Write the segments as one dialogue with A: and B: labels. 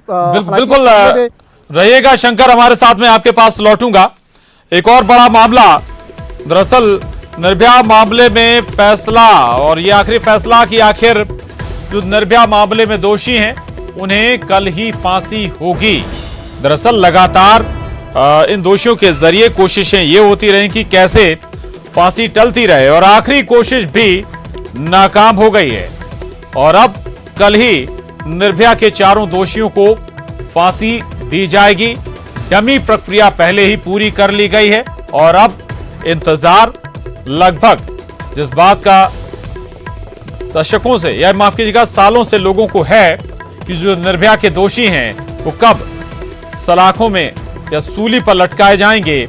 A: बिल्कुल रहिएगा शंकर हमारे साथ में, आपके पास लौटूंगा। एक और बड़ा मामला, दरअसल निर्भया मामले में फैसला, और ये आखिरी फैसला कि आखिर जो निर्भया मामले में दोषी हैं उन्हें कल ही फांसी होगी। दरअसल लगातार इन दोषियों के जरिए कोशिशें ये होती रही कि कैसे फांसी टलती रहे, और आखिरी कोशिश भी नाकाम हो गई है। और अब कल ही निर्भया के चारों दोषियों को फांसी दी जाएगी। डमी प्रक्रिया पहले ही पूरी कर ली गई है, और अब इंतजार लगभग जिस बात का दशकों से, या माफ कीजिएगा सालों से लोगों को है कि जो निर्भया के दोषी हैं वो कब सलाखों में या सूली पर लटकाए जाएंगे।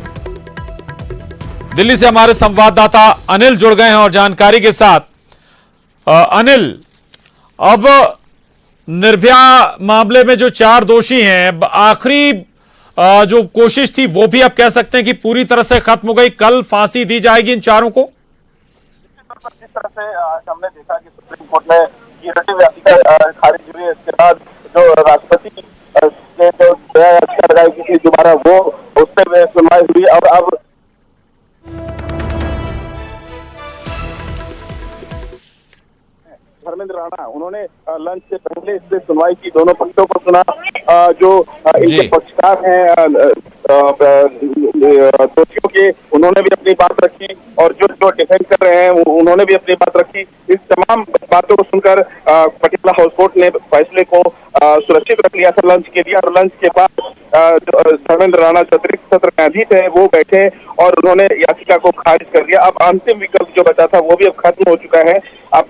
A: दिल्ली से हमारे संवाददाता अनिल जुड़ गए हैं और जानकारी के साथ। अनिल, अब निर्भया मामले में जो चार दोषी हैं, आखिरी जो कोशिश थी वो भी अब कह सकते हैं कि पूरी तरह से खत्म हो गई, कल फांसी दी जाएगी इन चारों को।
B: जिस तरह से आज हमने देखा कि सुप्रीम कोर्ट में ये रिट याचिका खारिज हुई, इसके बाद जो राष्ट्रपति के जो दया याचिका लगाई गई थी दोबारा, वो उस पर सुनवाई हुई। और अब धर्मेंद्र राणा उन्होंने लंच से पहले इस पे सुनवाई की, दोनों पक्षों को सुना। जो इनके पक्षकार हैं दोषियों के, उन्होंने भी अपनी बात रखी, और जो डिफेंड कर रहे हैं उन्होंने भी अपनी बात रखी। इस तमाम बातों को सुनकर पटियाला हाउस कोर्ट ने फैसले को सुरक्षित रख लिया था लंच के लिए। और लंच के बाद धर्मेंद्र राणा जो अतिरिक्त सत्र न्यायाधीश है वो बैठे और उन्होंने याचिका को खारिज कर दिया। अब अंतिम विकल्प जो बचा था वो भी अब खत्म हो चुका है। अब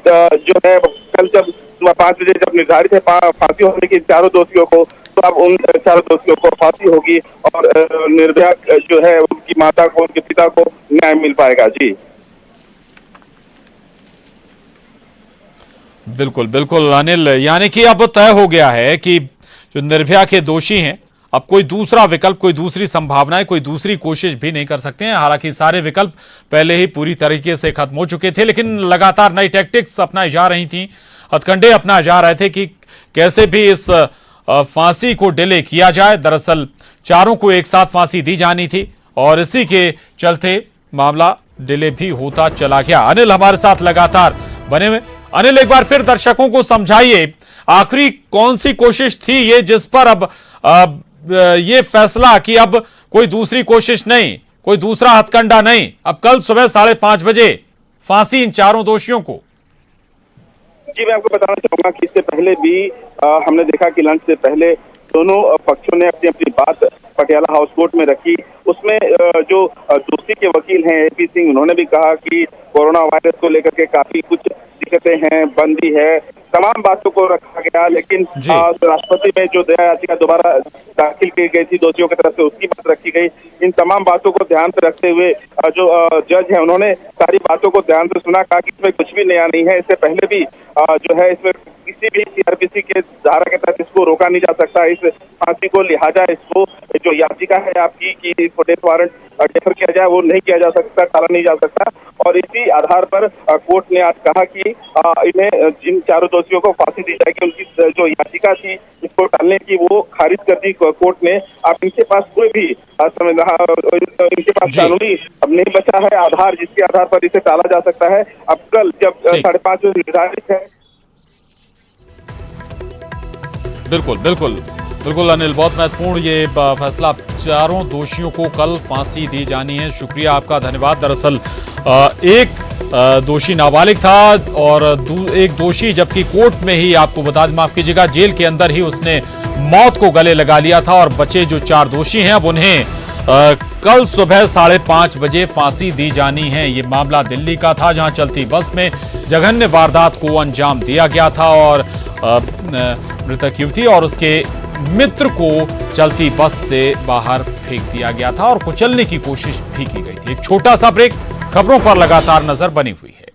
B: जो है कल जब सुबह 5 बजे जब निर्धारित है फांसी होने की चारों दोषियों को, तो अब उन चारों दोषियों को फांसी होगी और निर्भया जो है उनकी माता को, उनके पिता को न्याय मिल पाएगा। जी
A: बिल्कुल बिल्कुल अनिल, यानी कि अब तय हो गया है कि जो निर्भया के दोषी हैं अब कोई दूसरा विकल्प, कोई दूसरी संभावनाएं, कोई दूसरी कोशिश भी नहीं कर सकते हैं। हालांकि सारे विकल्प पहले ही पूरी तरीके से खत्म हो चुके थे, लेकिन लगातार नई टैक्टिक्स अपनाई जा रही थी, हथकंडे अपनाए जा रहे थे कि कैसे भी इस फांसी को डिले किया जाए। दरअसल चारों को एक साथ फांसी दी जानी थी और इसी के चलते मामला डिले भी होता चला गया। अनिल हमारे साथ लगातार बने हुए। अनिल, एक बार फिर दर्शकों को समझाइए आखिरी कौन सी कोशिश थी ये जिस पर अब ये फैसला कि अब कोई दूसरी कोशिश नहीं, कोई दूसरा हथकंडा नहीं, अब कल सुबह 5:30 बजे फांसी इन चारों दोषियों को।
B: जी मैं आपको बताना चाहूंगा कि इससे पहले भी हमने देखा कि लंच से पहले दोनों पक्षों ने अपनी अपनी बात पटियाला हाउस कोर्ट में रखी। उसमें जो दोषी के वकील हैं एपी सिंह, उन्होंने भी कहा कि कोरोना वायरस को लेकर के काफी कुछ दिक्कतें हैं, बंदी है, तमाम बातों को रखा गया। लेकिन राष्ट्रपति में जो दया याचिका दोबारा दाखिल की गई थी दोषियों की तरफ से, उसकी बात रखी गई। इन तमाम बातों को ध्यान से रखते हुए जो जज है उन्होंने सारी बातों को ध्यान से सुना, कहा कि इसमें कुछ भी नया नहीं है। इससे पहले भी जो है इसमें किसी भी सीआरपीसी के धारा के तहत इसको रोका नहीं जा सकता, इस फांसी को, लिहाजा इसको जो याचिका है आपकी कि इसको डेथ वारंट डेफर किया जाए वो नहीं किया जा सकता, टाला नहीं जा सकता। और इसी आधार पर कोर्ट ने आज कहा कि इन्हें जिन चारों दोषियों को फांसी दी जाएगी, उनकी जो याचिका थी इसको टालने की वो खारिज कर दी कोर्ट ने। अब इनके पास कोई भी इनके पास कानूनी अब नहीं बचा है आधार जिसके आधार पर इसे टाला जा सकता है। अब कल जब 5:30 बजे निर्धारित है।
A: बिल्कुल बिल्कुल बिल्कुल अनिल, बहुत महत्वपूर्ण ये फैसला, चारों दोषियों को कल फांसी दी जानी है। शुक्रिया आपका, धन्यवाद। दरअसल एक दोषी नाबालिग था और एक दोषी जबकि कोर्ट में ही, आपको बता दें, माफ कीजिएगा, जेल के अंदर ही उसने मौत को गले लगा लिया था। और बचे जो चार दोषी हैं अब उन्हें कल सुबह 5:30 बजे फांसी दी जानी है। ये मामला दिल्ली का था जहां चलती बस में जघन्य वारदात को अंजाम दिया गया था और मृतक युवती और उसके मित्र को चलती बस से बाहर फेंक दिया गया था और कुचलने की कोशिश भी की गई थी। एक छोटा सा ब्रेक, खबरों पर लगातार नजर बनी हुई है।